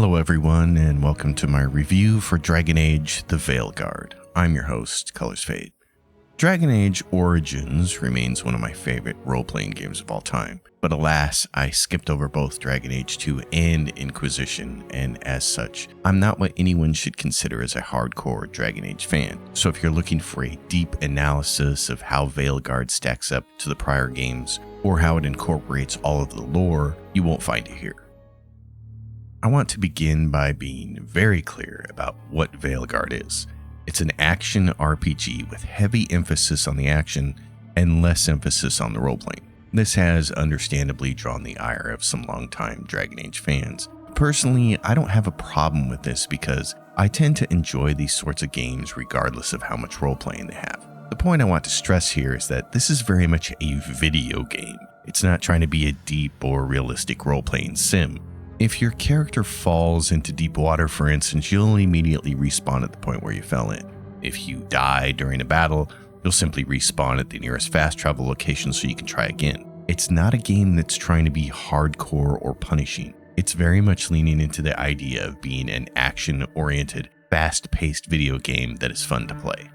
Hello everyone, and welcome to my review for Dragon Age: The Veilguard. I'm your host, Colors Fade. Dragon Age Origins remains one of my favorite role-playing games of all time, but alas, I skipped over both Dragon Age 2 and Inquisition, and as such, I'm not what anyone should consider as a hardcore Dragon Age fan. So if you're looking for a deep analysis of how Veilguard stacks up to the prior games, or how it incorporates all of the lore, you won't find it here. I want to begin by being very clear about what Veilguard is. It's an action RPG with heavy emphasis on the action and less emphasis on the role-playing. This has understandably drawn the ire of some longtime Dragon Age fans. Personally, I don't have a problem with this because I tend to enjoy these sorts of games regardless of how much role-playing they have. The point I want to stress here is that this is very much a video game. It's not trying to be a deep or realistic role-playing sim. If your character falls into deep water, for instance, you'll immediately respawn at the point where you fell in. If you die during a battle, you'll simply respawn at the nearest fast travel location so you can try again. It's not a game that's trying to be hardcore or punishing. It's very much leaning into the idea of being an action-oriented, fast-paced video game that is fun to play.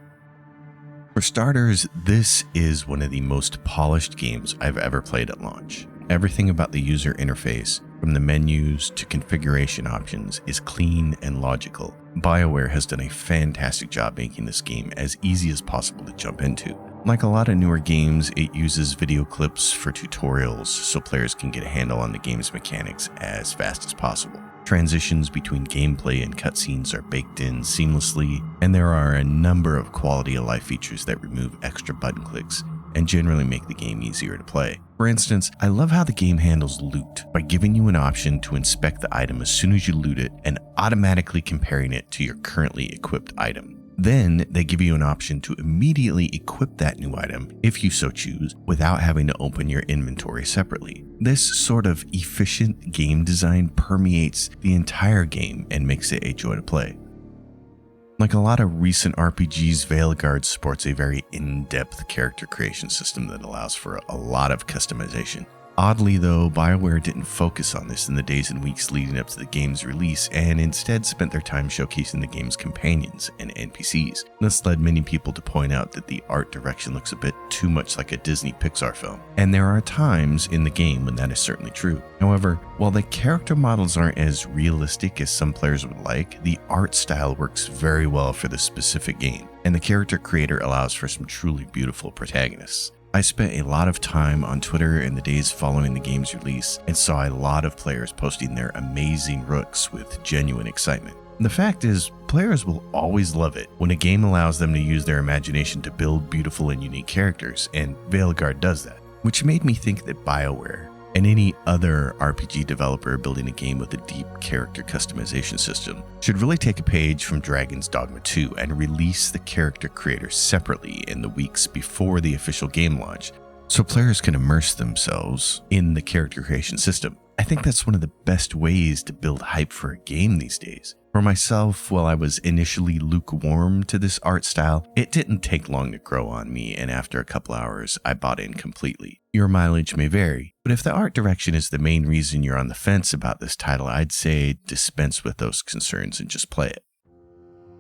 For starters, this is one of the most polished games I've ever played at launch. Everything about the user interface, from the menus to configuration options, is clean and logical. BioWare has done a fantastic job making this game as easy as possible to jump into. Like a lot of newer games, it uses video clips for tutorials so players can get a handle on the game's mechanics as fast as possible. Transitions between gameplay and cutscenes are baked in seamlessly, and there are a number of quality of life features that remove extra button clicks and generally make the game easier to play. For instance, I love how the game handles loot by giving you an option to inspect the item as soon as you loot it and automatically comparing it to your currently equipped item. Then they give you an option to immediately equip that new item, if you so choose, without having to open your inventory separately. This sort of efficient game design permeates the entire game and makes it a joy to play. Like a lot of recent RPGs, Veilguard sports a very in-depth character creation system that allows for a lot of customization. Oddly though, BioWare didn't focus on this in the days and weeks leading up to the game's release and instead spent their time showcasing the game's companions and NPCs. This led many people to point out that the art direction looks a bit too much like a Disney Pixar film, and there are times in the game when that is certainly true. However, while the character models aren't as realistic as some players would like, the art style works very well for this specific game, and the character creator allows for some truly beautiful protagonists. I spent a lot of time on Twitter in the days following the game's release and saw a lot of players posting their amazing rooks with genuine excitement. The fact is, players will always love it when a game allows them to use their imagination to build beautiful and unique characters, and Veilguard does that. Which made me think that BioWare, and any other RPG developer building a game with a deep character customization system, should really take a page from Dragon's Dogma 2 and release the character creator separately in the weeks before the official game launch, so players can immerse themselves in the character creation system. I think that's one of the best ways to build hype for a game these days. For myself, while I was initially lukewarm to this art style, it didn't take long to grow on me, and after a couple hours, I bought in completely. Your mileage may vary, but if the art direction is the main reason you're on the fence about this title, I'd say dispense with those concerns and just play it.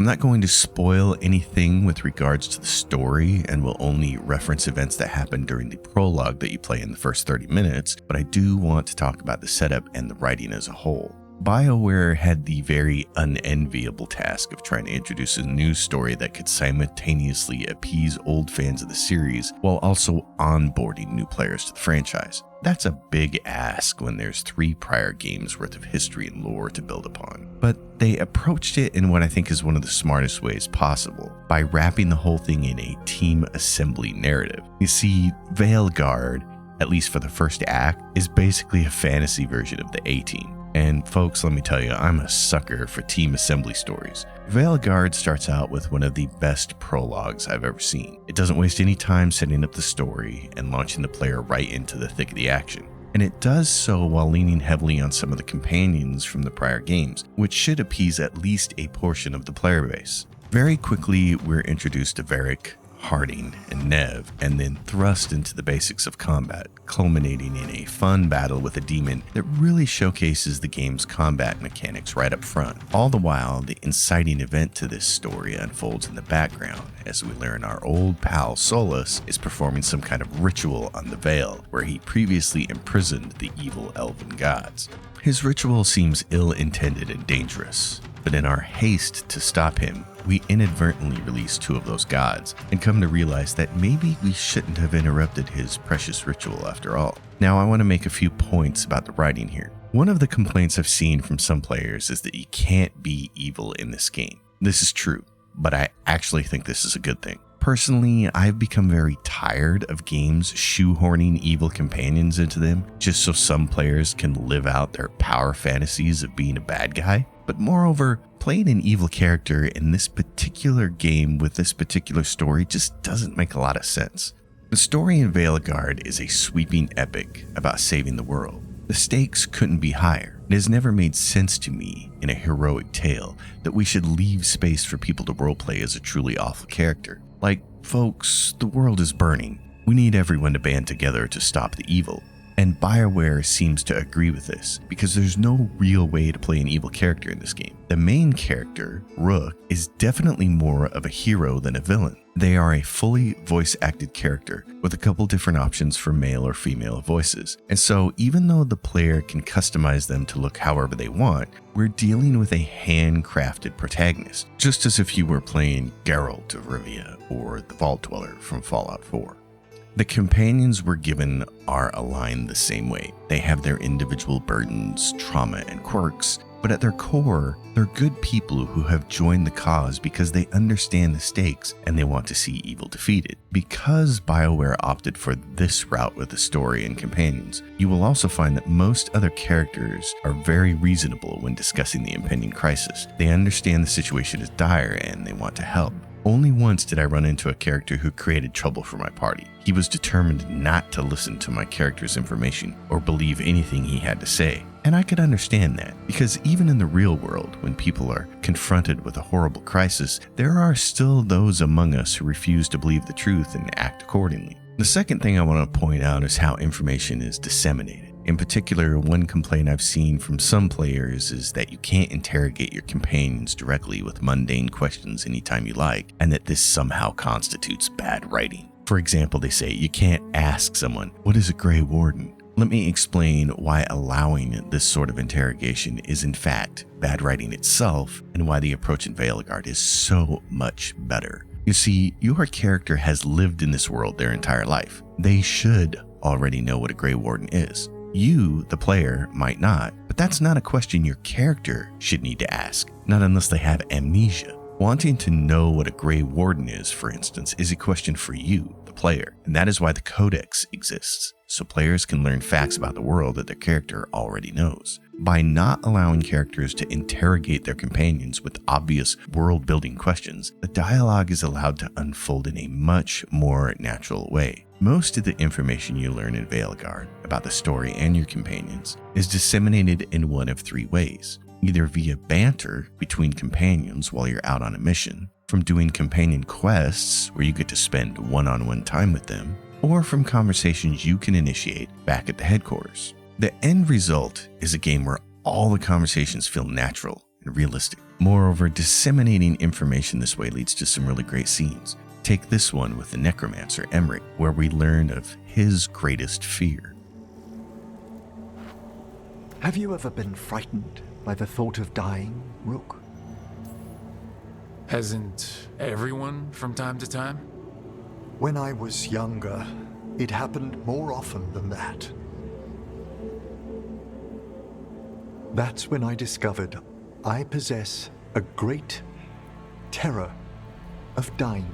I'm not going to spoil anything with regards to the story and will only reference events that happen during the prologue that you play in the first 30 minutes, but I do want to talk about the setup and the writing as a whole. BioWare had the very unenviable task of trying to introduce a new story that could simultaneously appease old fans of the series while also onboarding new players to the franchise. That's a big ask when there's 3 prior games worth of history and lore to build upon. But they approached it in what I think is one of the smartest ways possible, by wrapping the whole thing in a team assembly narrative. You see, Veilguard, at least for the first act, is basically a fantasy version of the A-Team. And folks, let me tell you, I'm a sucker for team assembly stories. Veilguard starts out with one of the best prologues I've ever seen. It doesn't waste any time setting up the story and launching the player right into the thick of the action. And it does so while leaning heavily on some of the companions from the prior games, which should appease at least a portion of the player base. Very quickly, we're introduced to Varric, Harding, and Nev, and then thrust into the basics of combat, culminating in a fun battle with a demon that really showcases the game's combat mechanics right up front. All the while, the inciting event to this story unfolds in the background as we learn our old pal Solus is performing some kind of ritual on the Veil, where he previously imprisoned the evil elven gods. His ritual seems ill-intended and dangerous, but in our haste to stop him, we inadvertently release two of those gods and come to realize that maybe we shouldn't have interrupted his precious ritual after all. Now, I want to make a few points about the writing here. One of the complaints I've seen from some players is that you can't be evil in this game. This is true, but I actually think this is a good thing. Personally, I've become very tired of games shoehorning evil companions into them just so some players can live out their power fantasies of being a bad guy. But moreover, playing an evil character in this particular game with this particular story just doesn't make a lot of sense. The story in Veilguard is a sweeping epic about saving the world. The stakes couldn't be higher. It has never made sense to me in a heroic tale that we should leave space for people to roleplay as a truly awful character. Like, folks, the world is burning. We need everyone to band together to stop the evil. And BioWare seems to agree with this, because there's no real way to play an evil character in this game. The main character, Rook, is definitely more of a hero than a villain. They are a fully voice-acted character with a couple different options for male or female voices. And so even though the player can customize them to look however they want, we're dealing with a handcrafted protagonist, just as if you were playing Geralt of Rivia or the Vault Dweller from Fallout 4. The companions we're given are aligned the same way. They have their individual burdens, trauma, and quirks, but at their core, they're good people who have joined the cause because they understand the stakes and they want to see evil defeated. Because BioWare opted for this route with the story and companions, you will also find that most other characters are very reasonable when discussing the impending crisis. They understand the situation is dire and they want to help. Only once did I run into a character who created trouble for my party. He was determined not to listen to my character's information or believe anything he had to say. And I could understand that, because even in the real world, when people are confronted with a horrible crisis, there are still those among us who refuse to believe the truth and act accordingly. The second thing I want to point out is how information is disseminated. In particular, one complaint I've seen from some players is that you can't interrogate your companions directly with mundane questions anytime you like, and that this somehow constitutes bad writing. For example, they say you can't ask someone, "What is a Grey Warden?" Let me explain why allowing this sort of interrogation is in fact bad writing itself, and why the approach in Veilguard is so much better. You see, your character has lived in this world their entire life. They should already know what a Grey Warden is. You, the player, might not, but that's not a question your character should need to ask, not unless they have amnesia. Wanting to know what a Grey Warden is, for instance, is a question for you, the player, and that is why the Codex exists, so players can learn facts about the world that their character already knows. By not allowing characters to interrogate their companions with obvious world-building questions, the dialogue is allowed to unfold in a much more natural way. Most of the information you learn in Veilguard about the story and your companions is disseminated in one of three ways. Either via banter between companions while you're out on a mission, from doing companion quests where you get to spend one-on-one time with them, or from conversations you can initiate back at the headquarters. The end result is a game where all the conversations feel natural and realistic. Moreover, disseminating information this way leads to some really great scenes. Take this one with the necromancer Emmerich, where we learn of his greatest fear. Have you ever been frightened by the thought of dying, Rook? Hasn't everyone from time to time? When I was younger, it happened more often than that. That's when I discovered I possess a great terror of dying.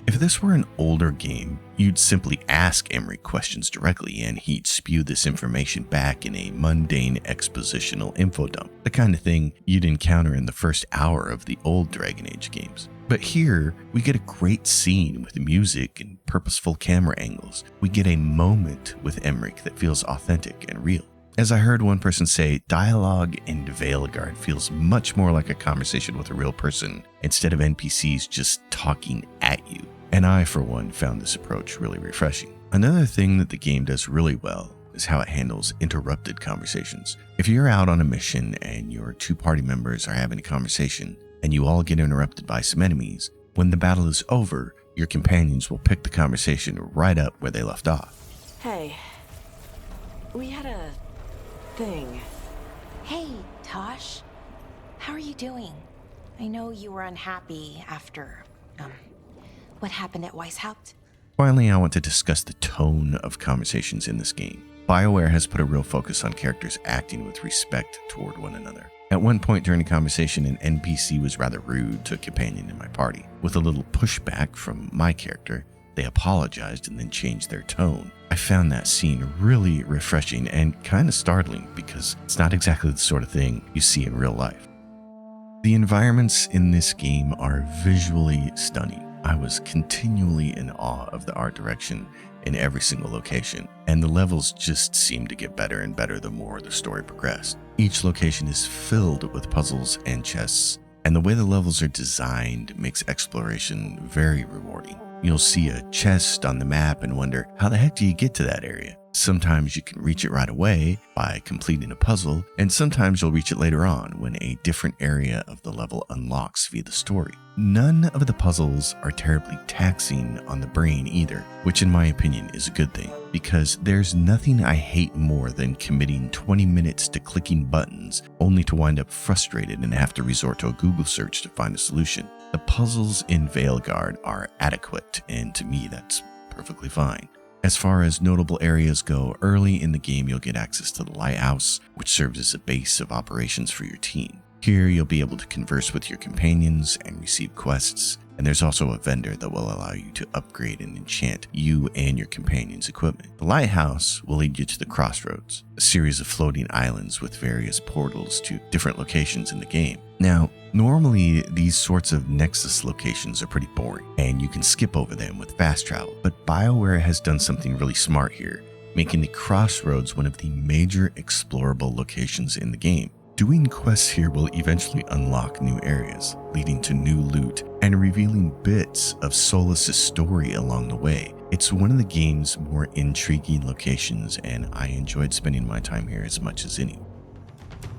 If this were an older game, you'd simply ask Emmerich questions directly and he'd spew this information back in a mundane expositional info dump, the kind of thing you'd encounter in the first hour of the old Dragon Age games. But here, we get a great scene with music and purposeful camera angles. We get a moment with Emmerich that feels authentic and real. As I heard one person say, dialogue in Veilguard feels much more like a conversation with a real person instead of NPCs just talking at you. And I, for one, found this approach really refreshing. Another thing that the game does really well is how it handles interrupted conversations. If you're out on a mission and your two party members are having a conversation and you all get interrupted by some enemies, when the battle is over, your companions will pick the conversation right up where they left off. Hey, we had a thing. Hey, Tosh. How are you doing? I know you were unhappy after, what happened at Weishaupt? Finally, I want to discuss the tone of conversations in this game. BioWare has put a real focus on characters acting with respect toward one another. At one point during the conversation, an NPC was rather rude to a companion in my party. With a little pushback from my character, they apologized and then changed their tone. I found that scene really refreshing and kind of startling because it's not exactly the sort of thing you see in real life. The environments in this game are visually stunning. I was continually in awe of the art direction in every single location, and the levels just seemed to get better and better the more the story progressed. Each location is filled with puzzles and chests, and the way the levels are designed makes exploration very rewarding. You'll see a chest on the map and wonder, how the heck do you get to that area? Sometimes you can reach it right away by completing a puzzle, and sometimes you'll reach it later on when a different area of the level unlocks via the story. None of the puzzles are terribly taxing on the brain either, which in my opinion is a good thing, because there's nothing I hate more than committing 20 minutes to clicking buttons only to wind up frustrated and have to resort to a Google search to find a solution. The puzzles in Veilguard are adequate, and to me that's perfectly fine. As far as notable areas go, early in the game you'll get access to the lighthouse, which serves as a base of operations for your team. Here you'll be able to converse with your companions and receive quests, and there's also a vendor that will allow you to upgrade and enchant you and your companions' equipment. The lighthouse will lead you to the crossroads, a series of floating islands with various portals to different locations in the game. Now, normally these sorts of Nexus locations are pretty boring, and you can skip over them with fast travel, but BioWare has done something really smart here, making the crossroads one of the major explorable locations in the game. Doing quests here will eventually unlock new areas, leading to new loot and revealing bits of Solas's story along the way. It's one of the game's more intriguing locations, and I enjoyed spending my time here as much as any.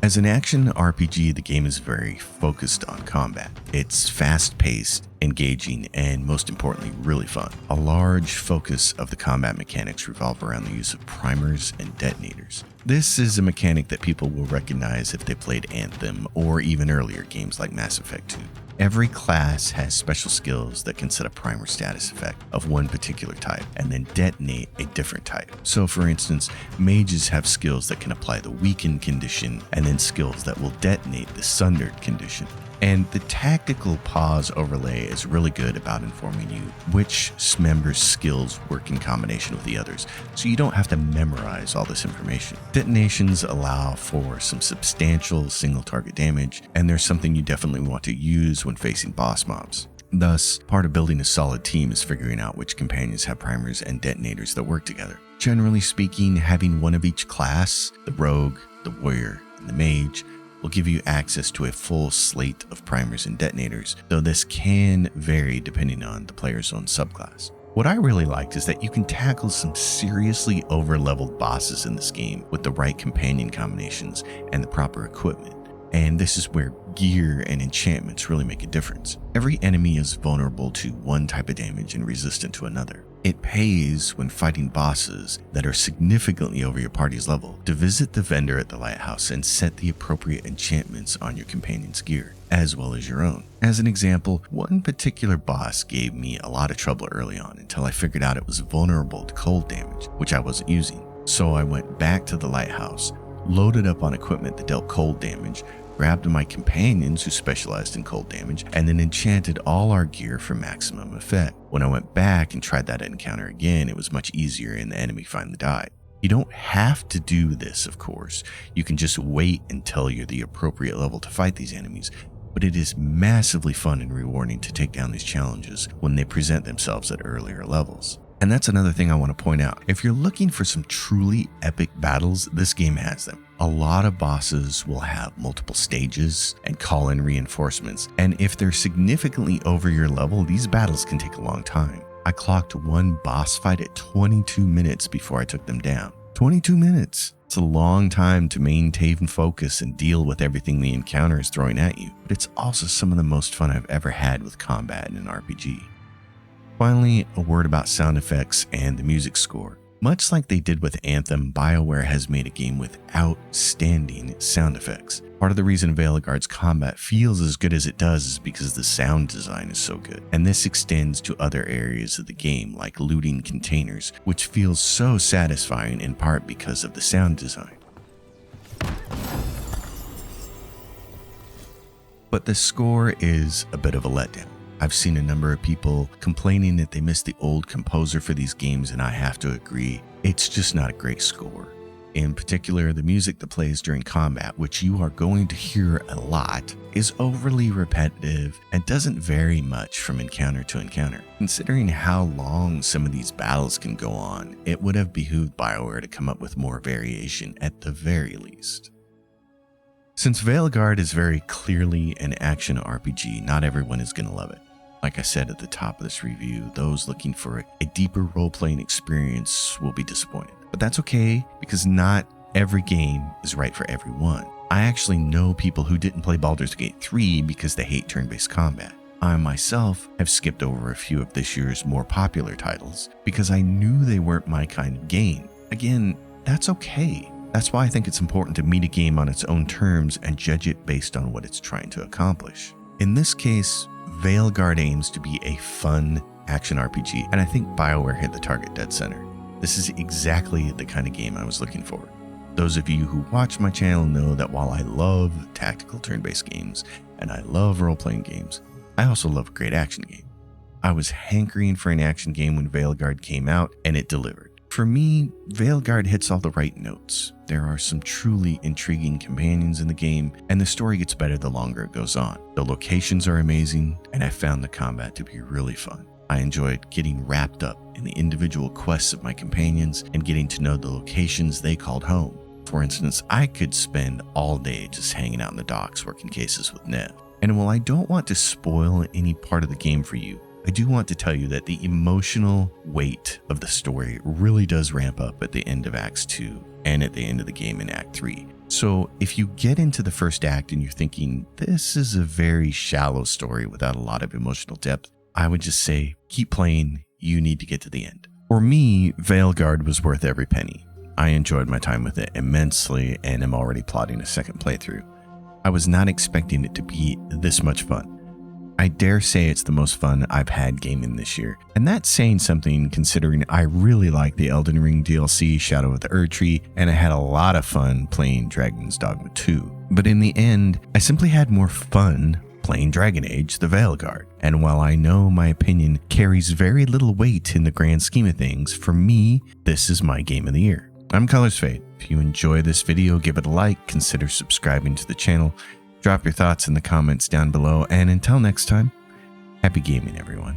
As an action RPG, the game is very focused on combat. It's fast-paced, engaging, and most importantly, really fun. A large focus of the combat mechanics revolve around the use of primers and detonators. This is a mechanic that people will recognize if they played Anthem or even earlier games like Mass Effect 2. Every class has special skills that can set a primer status effect of one particular type and then detonate a different type. So for instance, mages have skills that can apply the weakened condition and then skills that will detonate the sundered condition. And the tactical pause overlay is really good about informing you which member's skills work in combination with the others, so you don't have to memorize all this information. Detonations allow for some substantial single target damage, and they're something you definitely want to use when facing boss mobs. Thus, part of building a solid team is figuring out which companions have primers and detonators that work together. Generally speaking, having one of each class, the rogue, the warrior, and the mage, will give you access to a full slate of primers and detonators, though this can vary depending on the player's own subclass. What I really liked is that you can tackle some seriously over-leveled bosses in this game with the right companion combinations and the proper equipment. And this is where gear and enchantments really make a difference. Every enemy is vulnerable to one type of damage and resistant to another. It pays when fighting bosses that are significantly over your party's level to visit the vendor at the lighthouse and set the appropriate enchantments on your companion's gear, as well as your own. As an example, one particular boss gave me a lot of trouble early on until I figured out it was vulnerable to cold damage, which I wasn't using. So I went back to the lighthouse, loaded up on equipment that dealt cold damage, grabbed my companions who specialized in cold damage, and then enchanted all our gear for maximum effect. When I went back and tried that encounter again, it was much easier and the enemy finally died. You don't have to do this, of course. You can just wait until you're the appropriate level to fight these enemies, but it is massively fun and rewarding to take down these challenges when they present themselves at earlier levels. And that's another thing I want to point out. If you're looking for some truly epic battles, this game has them. A lot of bosses will have multiple stages and call in reinforcements. And if they're significantly over your level, these battles can take a long time. I clocked one boss fight at 22 minutes before I took them down. 22 minutes. It's a long time to maintain focus and deal with everything the encounter is throwing at you, but it's also some of the most fun I've ever had with combat in an RPG. Finally, a word about sound effects and the music score. Much like they did with Anthem, BioWare has made a game with outstanding sound effects. Part of the reason Veilguard's combat feels as good as it does is because the sound design is so good. And this extends to other areas of the game like looting containers, which feels so satisfying in part because of the sound design. But the score is a bit of a letdown. I've seen a number of people complaining that they miss the old composer for these games, and I have to agree, it's just not a great score. In particular, the music that plays during combat, which you are going to hear a lot, is overly repetitive and doesn't vary much from encounter to encounter. Considering how long some of these battles can go on, it would have behooved BioWare to come up with more variation at the very least. Since Veilguard is very clearly an action RPG, not everyone is going to love it. Like I said at the top of this review, those looking for a deeper role-playing experience will be disappointed. But that's okay, because not every game is right for everyone. I actually know people who didn't play Baldur's Gate 3 because they hate turn-based combat. I myself have skipped over a few of this year's more popular titles because I knew they weren't my kind of game. Again, that's okay. That's why I think it's important to meet a game on its own terms and judge it based on what it's trying to accomplish. In this case, Veilguard aims to be a fun action RPG, and I think BioWare hit the target dead center. This is exactly the kind of game I was looking for. Those of you who watch my channel know that while I love tactical turn-based games and I love role-playing games, I also love a great action game. I was hankering for an action game when Veilguard came out, and it delivered. For me, Veilguard hits all the right notes. There are some truly intriguing companions in the game, and the story gets better the longer it goes on. The locations are amazing, and I found the combat to be really fun. I enjoyed getting wrapped up in the individual quests of my companions and getting to know the locations they called home. For instance, I could spend all day just hanging out in the docks working cases with Nev. And while I don't want to spoil any part of the game for you, I do want to tell you that the emotional weight of the story really does ramp up at the end of Acts 2 and at the end of the game in Act 3. So if you get into the first act and you're thinking, this is a very shallow story without a lot of emotional depth, I would just say, keep playing, you need to get to the end. For me, Veilguard was worth every penny. I enjoyed my time with it immensely and am already plotting a second playthrough. I was not expecting it to be this much fun. I dare say it's the most fun I've had gaming this year, and that's saying something considering I really like the Elden Ring DLC Shadow of the Erdtree, and I had a lot of fun playing Dragon's Dogma 2. But in the end, I simply had more fun playing Dragon Age: The Veilguard, and while I know my opinion carries very little weight in the grand scheme of things, for me, this is my game of the year. I'm Colors Fade. If you enjoy this video, give it a like, consider subscribing to the channel, drop your thoughts in the comments down below, and until next time, happy gaming, everyone.